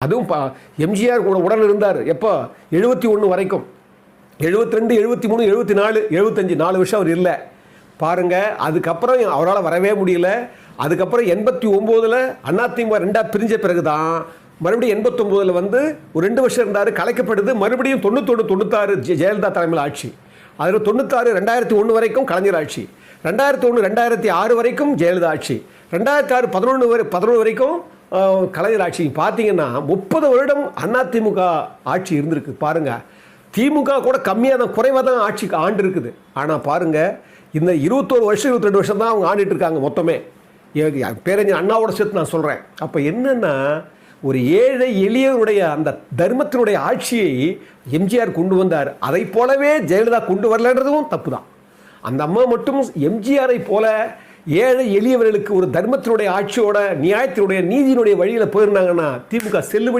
அதுவும் எம்ஜிஆர் கூட உடன் இருந்தார். எப்போ 71 வரைக்கும், 72, 73, 74, 75 4 வருஷம் அவர் இல்லை பாருங்க. அதுக்கப்புறம் அவரால் வரவே முடியல. அதுக்கப்புறம் 89 அதிமுக ரெண்டா பிரிஞ்ச பிறகு தான் மறுபடியும் 89 வந்து ஒரு 2 வருஷம் இருந்தார், கலைக்கப்படுது. மறுபடியும் 91, 96 ஜெயலலிதா தலைமையில் ஆட்சி. அதில் 96, 2001 வரைக்கும் கலைஞர் ஆட்சி. 2001, 2006 வரைக்கும் ஜெயலலிதா ஆட்சி. 2006, 11 வரைக்கும் கலைஞர் ஆட்சி. பார்த்தீங்கன்னா 30 வருடம் அதிமுக ஆட்சி இருந்திருக்கு பாருங்க. திமுக கூட கம்மியாக தான், குறைவாக தான் ஆட்சிக்கு ஆண்டு இருக்குது. ஆனால் பாருங்க, இந்த 21 வருஷம் 22 வருஷம் தான் அவங்க ஆண்டுட்டு இருக்காங்க மொத்தமே. பேரறிஞர் அண்ணாவோட சேர்த்து நான் சொல்கிறேன். அப்போ என்னன்னா, ஒரு ஏழை எளியவருடைய அந்த தர்மத்தினுடைய ஆட்சியை எம்ஜிஆர் கொண்டு வந்தார். அதை போலவே ஜெயலலிதா கொண்டு வரலன்றதும் தப்பு தான். அந்த அம்மா மட்டும் எம்ஜிஆரை போல ஏழை எளியவர்களுக்கு ஒரு தர்மத்தினுடைய ஆட்சியோட, நியாயத்தினுடைய, நீதியினுடைய வழியில் போயிருந்தாங்கன்னா திமுக செல்லுபடி